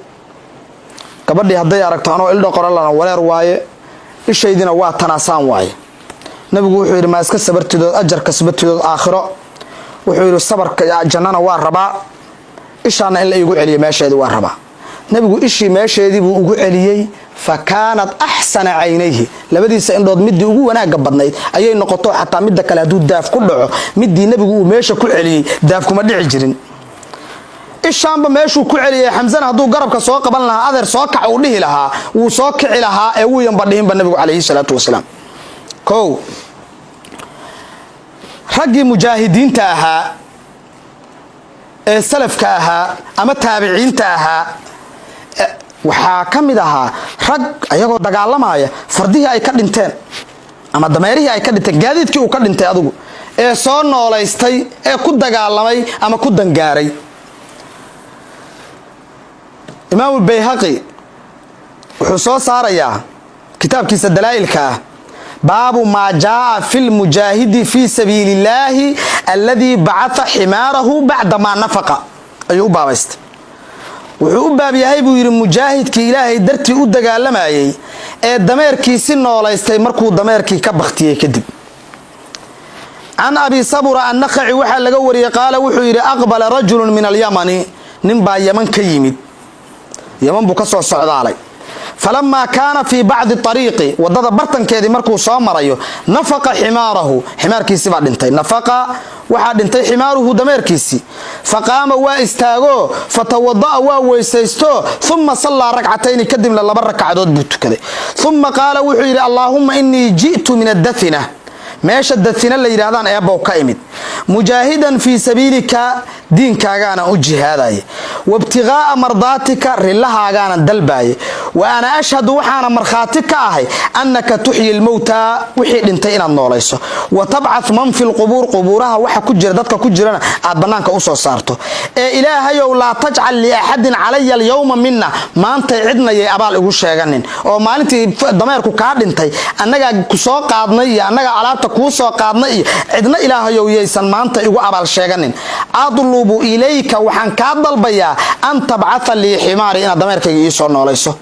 gabadhii haday aragto anoo ildho qoralana wareer waaye ishaydina waa tanaasaan waaye nabigu wuxuu yiri ma iska sabartidood ajar kasbatidood aakhiro wuxuu yiri sabarka jannana waa rabaa ishaana in la igu celiyo meesheedii waa rabaa nabigu ishii meesheedii buu ugu celiyay فكانت أحسن عينيه لبديس إندود مدي ugu wanaaga badnayd ayay noqoto xataa mid kale haduu daaf ku dhaco midii nabigu uu meesha ku celiyay daaf kuma dhici jirin ishaanba meeshu ku celiyay Hamzana haduu garabka soo qaban lahaa adeer soo kac uu dhihi lahaa uu soo kici lahaa ee uu yan badhiin ba nabigu kaleey salaatu wasalaam ko ragii mujaahidiinta ahaa ee salafka ahaa ama taabiciinta ahaa waxa kamid ahaa rag ayagoo dagaalamaya fardihii ay ka dhinteen ama dameerihii ay ka dhinteen gaadiidkii uu ka dhintay adigu ee soo noolaystay ee ku dagaalamay ama ku dangaaray Imam al-Bayhaqi wuxuu soo saarayaa kitaabkiisa dalaa'ilka baabu ma jaa fil mujahidi fi sabilillahi alladhi ba'atha himarahu ba'da ma nafaqa ayuu baabaystay wuxuu u baab yahay buu yiri mujaahidkii ilaahay dartii u dagaalamayay ee dameerkiisi noolaystay markuu dameerkii ka baqtiyay kadib an abi sabura an-nakhai waxa laga wariyay qaala wuxuu yiri aqbala rajulun min al-yamani nin baa yaman ka yimid yaman buu ka soo socdaalay فلما كان في بعض الطريق وضد برتنكيدي markuu soo marayo nafaqa himarahu himarkiisi baa dhintay nafaqa waxa dhintay himaruhu dameerkiisi faqama waa istaago fatawadda waa weysaysto thumma salla rak'atayn kadib la laba rak'adood buu tukaday thumma qala wuxuu yiri allahumma inni ji'tu min ad-dathina meesha dadina la yiraahdaan eebo ka imid mujahidan fi sabilika diinkaagana u jihaaday wabtigaa mardatika rilahaagana dalbay wa ana ashhadu waxana marxaati ka ahay annaka tuhyi al-mauta wixii dhintay inaad noolayso wa tab'ath man fi al-qubur quburaha waxa ku jira dadka ku jirana aad banaanka u soo saarto ee ilaahayow la taj'al li ahadin alayya al-yawma minna maanta cidnayay abaal ugu sheeganin oo maalintii dameerku ka dhintay annaga ku soo qaadnay iyo annaga alaabta ku soo qaadnay cidna ilaahayow yeesan maanta igu abaal sheeganin adlubu ilayka waxaan ka dalbayaa an tab'atha li himari ina dameerkayga ii soo noolayso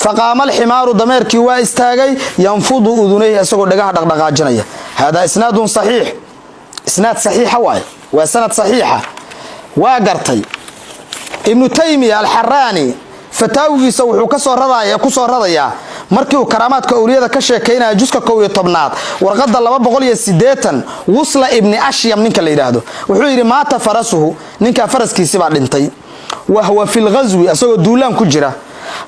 فقام الحمار دميركي واستاغي ينفض اذنيه اسقو دغه دقدقاجنيا هذا اسناد صحيح اسناد صحيح واي وسند صحيحه واغرتي ابن تيميه الحراني فتاويسا wuxuu ka soo radaya markii uu karaamaadka awliyada ka sheekeynaa juska 11aad warqada 280 wusla ibn ashyam ninka la yiraahdo wuxuu yiri maata farasuhu ninka faraskiisi baa dhintay wa huwa fil ghazwi asagoo duulaan ku jira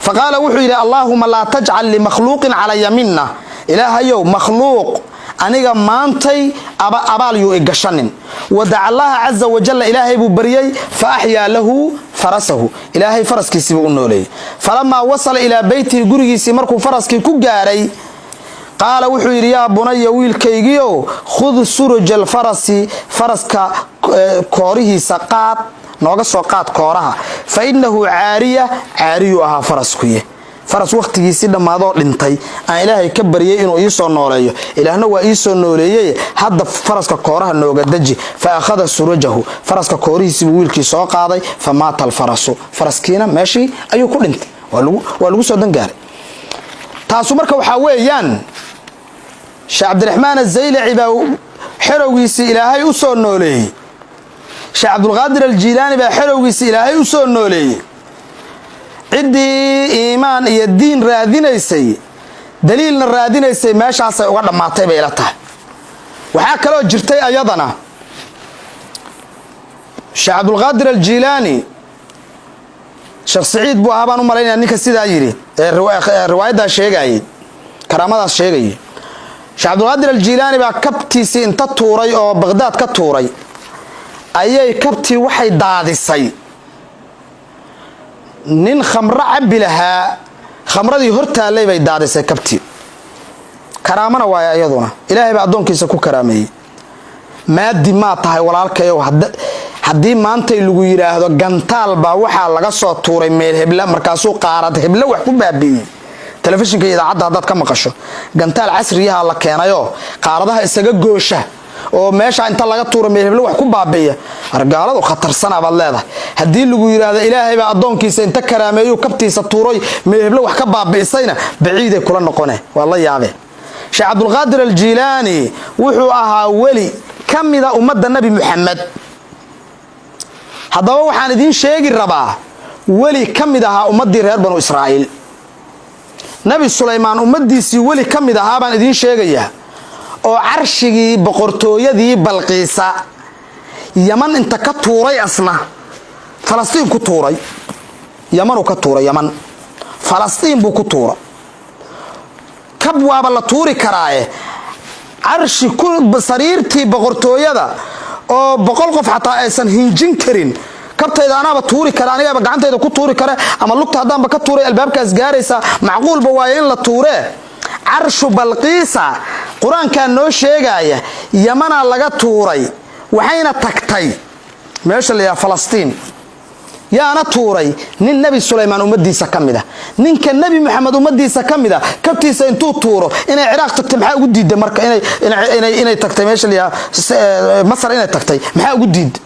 فقال وحي اللهم لا تجعل لمخلوق على يمنا إلهي مخلوق aniga maantay abaal yuu igashanin wadaca allaha caza wajalla ilaahay buu baryay fa axyaa lahu farasahu ilaahay faraskiisii buu u nooleeyey falamaa wasala ilaa beytihi gurigiisii markuu faraskii ku gaaray qaala wuxuu yidhi yaa bunaya wiilkaygiiow khud suruja alfarasi faraska koorihiisa qaad nooga soo qaad kooraha fa innahu caariyuu ahaa faraskuye faras wakhtigiisii dhammaadoo dhintay aan ilaahay ka baryay inuu ii soo nooleeyo ilaahna waa ii soo nooleeyey hadda faraska kooraha nooga daji fa akhada surajahu faraska koorihiisiibuu wiilkii soo qaaday fa maata alfarasu faraskiina meeshii ayuu ku dhintay waa lagu soo dangaaray taasu marka waxaa weeyaan sheekh cabdiraxmaan azaylaci baa xerowgiisii ilaahay u soo nooleeyey sheekh cabdulqaadir aljiilaani baa xerowgiisii ilaahay u soo nooleeyey ciddii iimaan iyo diin raadinaysay daliilna raadinaysay meeshaasay uga dhammaatay bay ila tahay waxaa kaloo jirtay ayadana sheekh cabdulqaadir aljiilaani sheekh saciid buu ahaa baan u malaynaya ninka sidaa yidhi ee riwaayaddaa sheegayay karaamadaas sheegayay sheekh cabdulqaadir aljiilaani baa kabtiisii inta tuuray oo baqhdaad ka tuuray ayay kabtii waxay daadisay nin khamro cabbi lahaa khamradii hor taallay bay daadisay kabtii karaamana waaya iyaduna ilaahay baa addoonkiisa ku karaameeyey maadi maa tahay walaalkayow haddii maantay lagu yidhaahdo gantaal baa waxaa laga soo tuuray meel hebla markaasuu qaarad hebla wax ku baabi'iyey telefishinka iyo idaacadda haddaad ka maqasho gantaal casriyaha la keenayoo qaaradaha isaga goosha oo meesha inta laga tuura meel hebla wax ku baabi'iya argaaladu khatarsana baad leedahay haddii lagu yidhaahdo ilaahay baa addoonkiisa inta karaameeyuu kabtiisa tuuray meel hebla wax ka baabi'isayna baciiday kula noqone waa la yaabee sheekh cabdulqaadir aljiilaani wuxuu ahaa weli ka mida ummadda nebi muxamed haddaba waxaan idiin sheegi rabaa weli ka mid ahaa ummaddii reer banu israa'iil nebi sulaymaan ummaddiisii weli ka mid ahaa baan idiin sheegayaa oo carshigii boqortooyadii balqiisa yaman inta ka tuuray asna falastiin ku tuuray yamanuu ka tuuray yaman falastiin buu ku tuura kab waaba la tuuri karaaye carshi sariirtii boqortooyada oo 100 qof xataa aysan hinjin karin kabtayda anaaba tuuri kara anigaaba gacantayda ku tuuri kara ama lugta haddaanba ka tuuray albaabkaas gaaraysa macquulba waaye in la tuuree carshu balqiisa qur-aankaa noo sheegaya yamanaa laga tuuray waxayna tagtay meesha la yidhaha falastiin yaana tuuray nin nebi sulaymaan ummadiisa ka mid a ninka nebi maxamed ummadiisa ka mid a kabtiisa intuu tuuro inay ciraaq tagtay maxaa ugu diiday marka inay tagtay meesha la yidhaha masar inay tagtay maxaa ugu diiday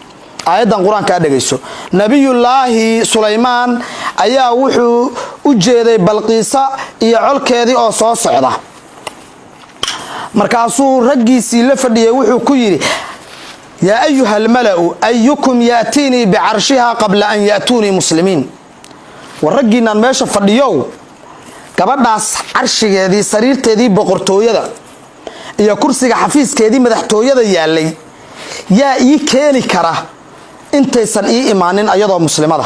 aayaddan qur-aankaa dhegayso nabiyullaahi sulaymaan ayaa wuxuu u jeeday balqiisa iyo colkeedii oo soo socda markaasuu raggiisii la fadhiyay wuxuu ku yidhi yaa ayuha almala'u ayukum yaatiinii bicarshiha qabla an ya'tuunii muslimiin war raggiinaan meesha fadhiyow gabadhaas carshigeedii sariirteedii boqortooyada iyo kursiga xafiiskeedii madaxtooyada yaallay yaa ii keeni kara intaysan ii imaanin ayadoo muslimada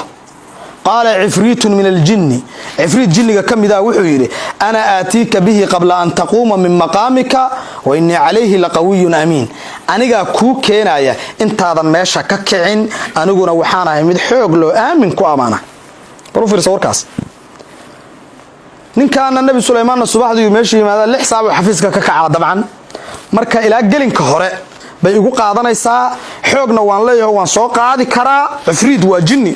qaala cifriitun min aljinni cifriit jinniga ka mida wuxuu yidhi ana aatiika bihi qabla an taquuma min maqaamika wa innii calayhi laqawiyun amiin anigaa kuu keenaya intaadan meesha ka kicin aniguna waxaan ahay mid xoog loo aamin ku amaana bal u fiirsa warkaas ninkaana nebi sulaymaanna subaxdii meesha yimaada 6 saac oo xafiiska ka kacaa dabcan marka ilaa gelinka hore bay igu qaadanaysaa xoogna waan leeyahay waan soo qaadi karaa cifriid waa jinni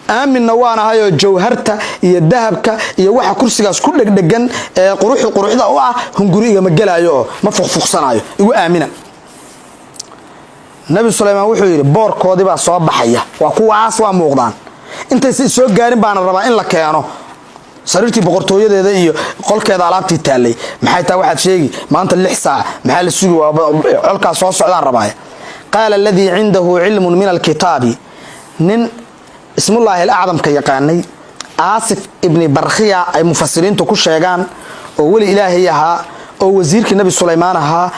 aaminna waan ahayoo jawharta iyo dahabka iyo waxa kursigaas ku dhegdhegan ee quruxda u ah hunguri igama gelaayo oo ma fuqfuqsanaayo igu aamina nabi sulaymaan wuxuu yidhi boorkoodii baa soo baxaya waa kuwaas waa muuqdaan intaysa soo gaarin baana rabaa in la keeno sariirtii boqortooyadeeda iyo qolkeeda alaabtii taallay maxay taa waxaad sheegi maanta 6 saac maxaa la sugi colkaas soo socdaan rabaaya qaala alladii cindahu cilmun min alkitaabi nin ismullaahi alacdamka yaqaanay aasif ibni barkhiya ay mufasiriintu ku sheegaan oo weli ilaahay ahaa oo wasiirkii nabi sulaymaan ahaa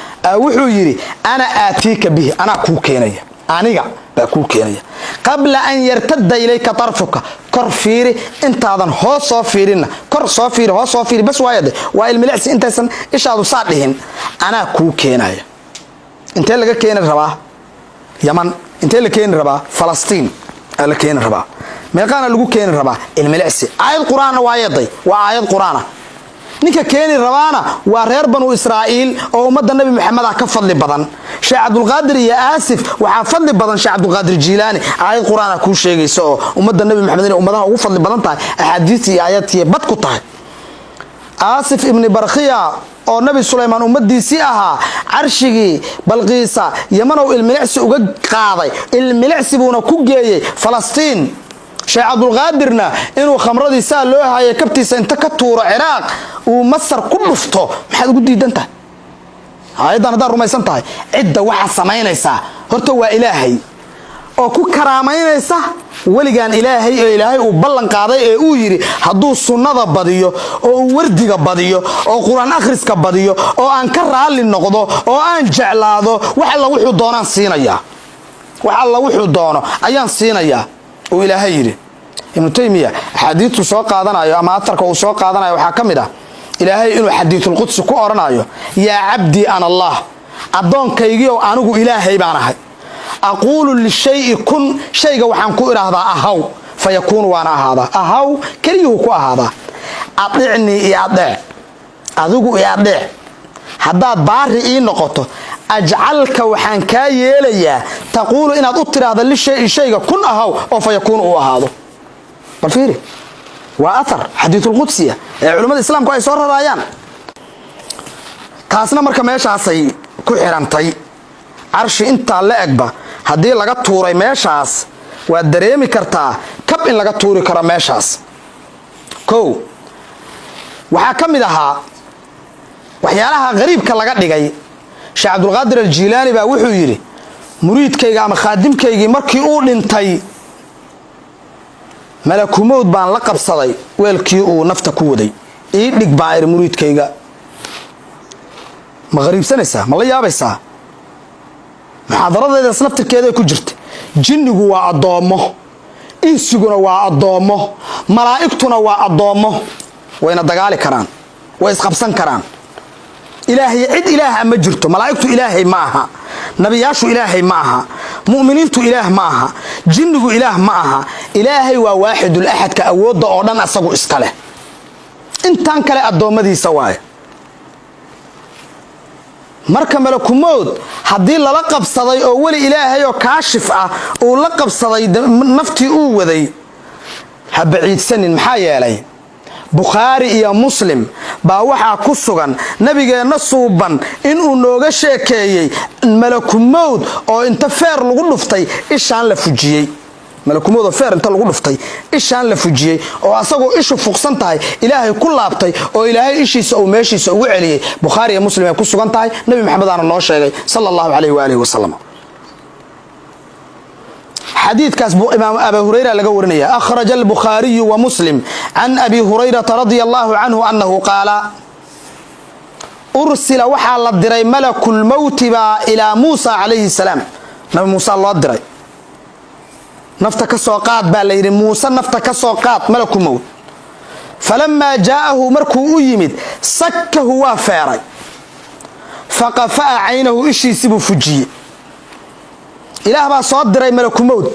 wuxuu yidhi ana aatiika bihi anaa kuu keenaya aniga baa kuu keenaya qabla an yartadda ilayka tarfuka kor fiiri intaadan hoos soo fiirinna kor soo fiiri hoos soo fiiri bas waayade waa ilmilicsi intaysan ishaadu saa dhihin anaa kuu keenaya intee laga keeni rabaa yaman intee la keeni rabaa falastiin la keeni rabaa meeqaana lagu keeni rabaa ilmilicsi aayad quraan waayaday waa aayad quraana ninka keeni rabaana waa reer banu israa'iil oo ummadda nabi maxamed ka fadli badan sheekh abdul qaadir iyo aasif waxa fadli badan sheekh abdul qaadir jilaani aayad quraana ku sheegayso oo ummadda nabi maxamed inay ummadaha ugu fadli badan tahay ahadiis iyo aayadtii bad ku tahay aasif ibn barkhiya oo nabi suleymaan ummadiisii ahaa arshigii balqiisa yamanow ilmilicsi uga qaaday ilmilicsi buuna ku geeyay falastiin sheekh abdul qaadirna inuu khamradii saa loo hayo kabtiisa inta ka tuuro ciraaq uu masar ku dhufto maxaad ugu diidan tahay hay'adan hadda rumaysan tahay cidda waxa samaynaysa horta waa ilaahay oo ku karaameynaysa waligaan ilaahay ee ilaahay uu ballan qaaday ee uu yiri hadduu sunnada badiyo oo uu wardiga badiyo oo quraan akhriska badiyo oo aan ka raali noqdo oo aan jeclaado wax alla wuxuu doonaan siinaya wax alla wuxuu doono ayaan siinaya oo ilaahay yiri ibn taymiya xadiiثu soo qaadanayo ama atarka uu soo qaadanayo waxa kamid ah ilaahay inuu xadiithul qudsi ku oranayo yaa abdi ana allah adoonkaygiyo anigu ilaahay baan ahay aqulu lishay kun shayga waxaan ku iraahdaa ahaw fayakun waana ahaada ahaw kaliyu ku ahaada adicni iyo adec adigu iyo adec haddaad baari ii noqoto ajcalka waxaan ka yeelayaa taqulu inaad u tiraahdo lishay shayga kun ahaw oo fayakun uu ahaado bal fiiri waa athar xadiithul qudsiya ee culimada islaamku ay soo rarayaan taasna marka meeshaasay ku xirantay arshi inta la egba hadii laga tuuray meeshaas waa dareemi kartaa kab in laga tuuri karo meeshaas waxa kamid ahaa waxyaalaha qariibka laga dhigay sheekh abdul qaadir al-jilaani baa wuxuu yiri muriidkayga ama khaadimkaygii markii uu dhintay malakumowd baan la qabsaday weelkii uu nafta ku waday ii dhig baa muriidkayga ma qariibsanaysaa ma la yaabaysaa muxaadaradeeda naftirkeeda ku jirta jinnigu waa adoomo insiguna waa adoomo malaa'igtuna waa adoomo wayna dagaali karaan way isqabsan karaan ilaahay cid ilaaha ma jirto malaa'igtu ilaahay ma aha nabiyaashu ilaahay ma aha mu'miniintu ilaah ma aha jinnigu ilaah ma aha ilaahay waa waahidul ahad ka awooda oo dhan asagu iska leh intaan kale adoomadiisa waay marka malakumowd hadii lala qabsaday oo wali ilaahay oo kaashif ah oo la qabsaday naftii uu waday habaciidsanin maxaa yeelay Bukhari iyo Muslim baa waxa ku sugan nabigeena suuban inuu nooga sheekeeyay malakumowd oo inta feer lagu dhuftay ishaan la fujiyay malakumowd feer inta lagu dhuftay ishaan la fujiyay oo asagoo ishu fuqsan tahay ilaahay ku laabtay oo ilaahay ishiisa oo meeshiisa ugu celiyay Bukhari iyo Muslim ay ku sugan tahay nabi maxamed aana noo sheegay sallallahu alayhi wa alihi wasallam حديث كاسب إمام أبي هريرة لقورنية أخرج البخاري ومسلم عن أبي هريرة رضي الله عنه أنه قال أرسل وحال الدري ملك الموت إلى موسى عليه السلام نبي موسى الله الدري نفتك السوقات بالليل موسى نفتك السوقات ملك الموت فلما جاءه مركو يمد سكه وافاري فقفأ عينه إشي سبو فجي إله با soo diray malakumowd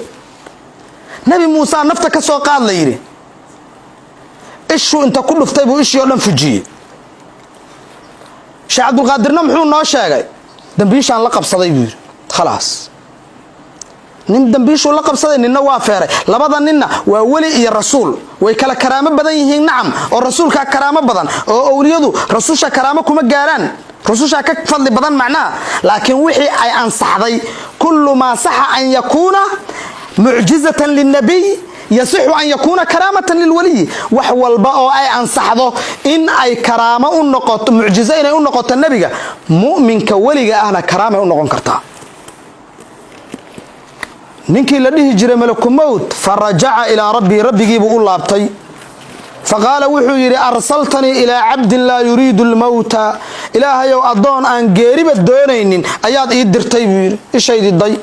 nabi Muuse nafta ka soo qaad leeyri ishu inta ku dhuftay buu ishii oo dhan fujiyay sheekh abdul qaadirna muxuu noo sheegay dambiishan la qabsaday buu khalaas nin dambiishu la qabsaday ninna waa feeray labada ninna waa wali iyo rasuul way kala karaamo badan yihiin nacam oo rasuulka karaamo badan oo awliyadu rasuusha karaamo kuma gaaraan رسوشا كفضل بدن معناه لكن وحي أي أنصحضي كل ما صح أن يكون معجزة للنبي يصح أن يكون كرامة للولي وحو الباء أي أنصحضه إن أي كرامة النقط معجزين النقط النبي مؤمن كولي أهنا كرامة النقط كرتا ننكي لديه جرى ملك موت فرجع إلى ربي جيبه الله أبطي فقال وحيري أرسلتني إلى عبد لا يريد الموت إلهي أضون أن قريب الدونين أياد إيدر طيبير إيش هيدي الضي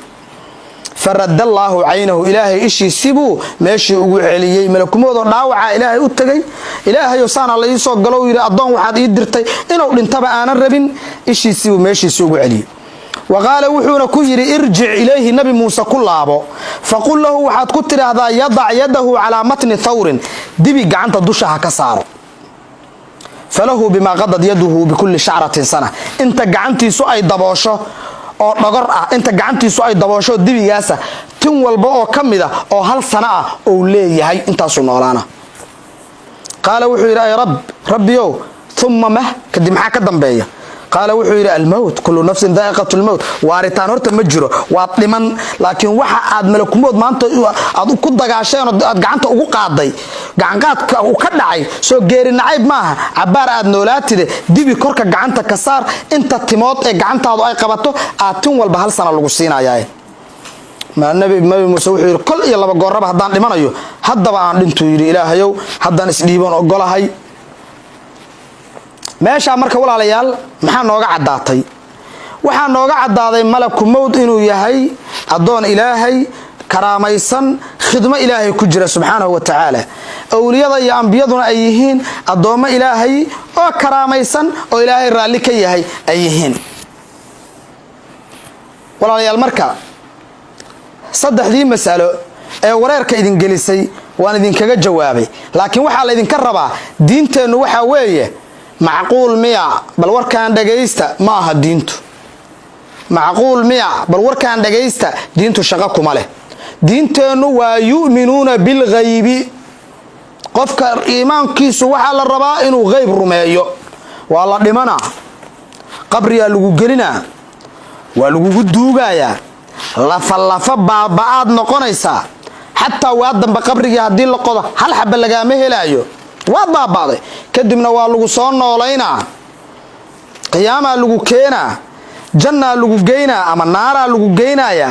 فرد الله عينه إلهي إيشي سيبو ماشي عليي ملك موضوع ناوعة إلهي أتغي إلهي يصان الله يسوق قالوا يري أضون وحاد إيدر طي إنو لنتبع أنا الربين إيشي سيبو ماشي سوق عليه وقال وحونا كيري ارجع إليه نبي موسى كلابو فقل له وحد كتر هذا يضع يده على متن ثور دبي قعنت الدشها كسار فله بما غضت يده بكل شعرة سنة انت قعنتي سؤال دباشة oo dhagar ah inta gacantiisu ay daboosho dibigaasa tin walba oo kamida oo hal sana ah oo leeyahay intaas noolaana qaala wuxuu yiri ay rabbiyo thumma ma kadib maxaa ka dambeeya qaala wuxuu yiri al-maut kullu nafsin dha'iqatul maut waaritaan horta ma jiro waa dhiman laakiin waxa aad malakumood maanta aad ku dagaasheen oo aad gacanta ugu qaaday gacanqaadka uu ka dhacay soo geeri nacayb maaha cabaar aad noolaatide dibi korka gacanta ka saar inta timood ee gacantaadu ay qabato aad tin walba hal sana lagu siinayaa ma nabi Muuse wuxuu yiri kol iyo laba gooraba hadaan dhimanayo haddaba aan dhinto yiri ilaahayow haddaan isdhiiban ogolahay meesha marka walaalayaal maxaa nooga cadaatay waxa nooga cadaaday malaku mawd inuu yahay adoon ilaahay karaamaysan khidma ilaahay ku jira subhanahu wa ta'ala awliyada iyo anbiyaduna ay yihiin adooma ilaahay oo karaamaysan oo ilaahay raali ka yahay ay yihiin walaalayaal marka saddexdii mas'alo ee wareerka idin gelisay waan idin kaga jawaabay laakiin waxa la idin ka rabaa diinteenu waxa weeye معقول ميا بل وركان دغيستا ما aha diintu معقول ميا بل وركان دغيستا diintu shaqo kuma leh diinteenu waa yu'minuuna bil ghaybi qofka iimaankiisu waxa la rabaa inuu ghayb rumeeyo waa la dhimana qabriga lagu gelina waa lagu duugaya lafa baabaad noqonaysa hatta waa damba qabriga hadii la qodo hal xabba laga ma helaayo waa baabaaday kadibna waa lagu soo noolayna qiyaama lagu keena janna lagu geeyna ama naara lagu geynaya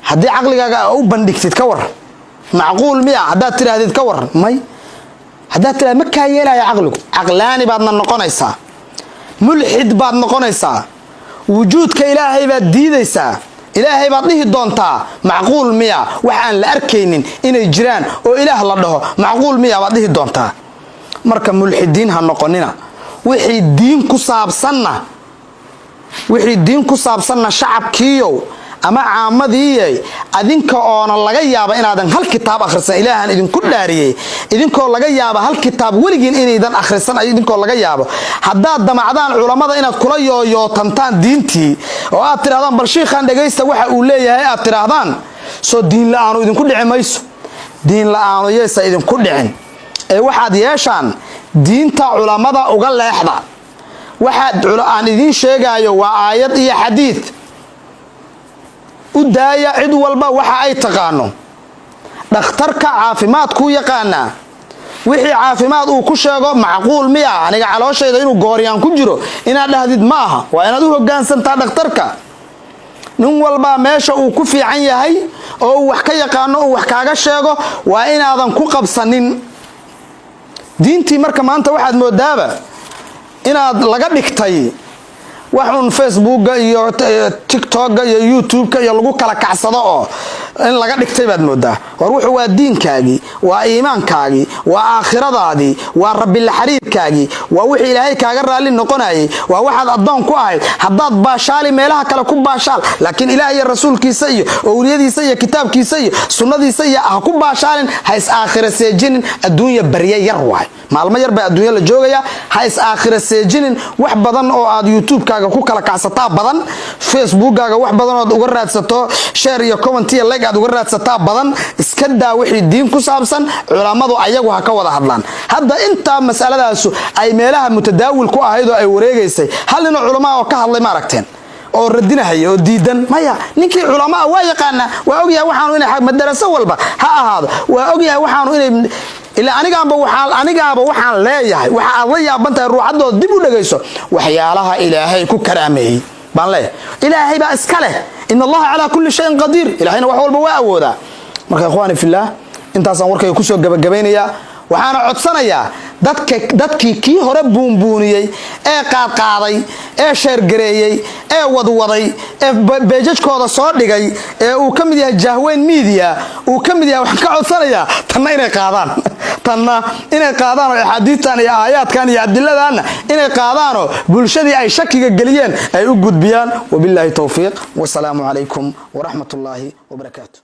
hadii aqligaaga u bandhigtid ka war macquul miya hadaa tiraahdeed ka war may hadaa tiraahd ma ka yeelaya aqligu aqlaani baadna noqonaysaa mulhid baad noqonaysaa wujuudka ilaahay baad diidaysaa ilaahay baad dhihi doontaa macquul miya waxaan la arkaynin inay jiraan oo ilaah la dhaho macquul miya baad dhihi doontaa marka mulxidiin ha noqonina wixii diin ku saabsanna shacabkiiyo ama caamadii adinka oona laga yaabo inaadan hal kitaab akhrisan ilaahan idinku dhaariyay idinkoo laga yaabo hal kitaab waligiin inaydan akhrisan idinkoo laga yaabo haddaad damacdaan culimada inaad kula yootantaan diintii oo aad tirahdaan bal sheekhan dhageysta waxa uu leeyahay aad tirahdaan soo diin la'aanu idinku dhici mayso diin la'aanu yeesa idinku dhicin ee waxaad yeeshaan diinta culimada uga leexda waxaad aan idin sheegayo waa aayad iyo xadiid udaaya cid walba waxa ay taqaano dhakhtarka caafimaad ku yaqaana wixii caafimaad uu ku sheego macquul miya aniga calooshayda inuu gooriyaan ku jiro inaad dhahdid maaha waa inaad u hoggaansantaa dhakhtarka nin walba meesha uu ku fiican yahay oo wax ka yaqaano oo wax kaaga sheego waa inaadan ku qabsanin diintii marka maanta waxaad moodaaba inaad laga dhigtay waxun Facebook iyo TikTok iyo YouTube iyo lagu kala kacsado oo in laga dhigtay baad moodaa war wuxuu waa diinkaagi waa iimaankaagi waa aakhiradaadi waa rabbil xariirkaagi waa wixii ilaahay kaaga raali noqonayay waa waxaad adoon ku ahayd haddaad baashaali meelaha kale ku baashaal laakiin ilaahay iyo rasuulkiisa iyo awliyadiisa iyo kitaabkiisa iyo sunnadiisa iyo ha ku baashaalin ha is aakhira seejinin adduunya bariya yar waay maalmo yar baa adduunya la joogaya ha is aakhira seejinin wax badan oo aad YouTube ku kala kacsataa badan Facebook-gaaga wax badan oo uga raadsato share iyo comment iyo like aad uga raadsataa badan iska daa wixii diin ku saabsan culimadu ayagu ha ka wada hadlaan hadda inta mas'aladaas ay meelaha mutadaawil ku ahayd oo ay wareegaysay hal nin culimo oo ka hadlay ma aragteen oo radinahay oo diidan maya ninkii culimo waa yaqaana waa ogyahay waxaanu inay madaraso walba ha ahaado waa ogyahay waxaanu inay ila anigaaba waxaan leeyahay waxa aad la yaabantahay ruuxadood dib u dhageyso waxyaalaha ilaahay ku karaameeyay baan leeyahay ilaahay baa iska leh in allaha ala kulli shay'in qadir ilaahayna wax walba waa awooda marka ikhwaani fillah intaas aan warkay ku soo gabagabeynaya waxaana codsanayaa dadkii kii hore buunbuuniyay ee qaadqaaday ee sheergareeyay ee wadwaday ee beejajkooda soo dhigay ee uu ka mid yahay Jahweyn Media uu ka mid yahay waxaan ka codsanayaa tanna inay qaadaan tanna inay qaadaan axaadiistan iyo aayaadkan iyo adiladan inay qaadaan oo bulshadii ay shakiga galiyeen ay u gudbiyaan wabillahi tawfiiq wassalaamu calaykum waraxmatullaahi wabarakaatuh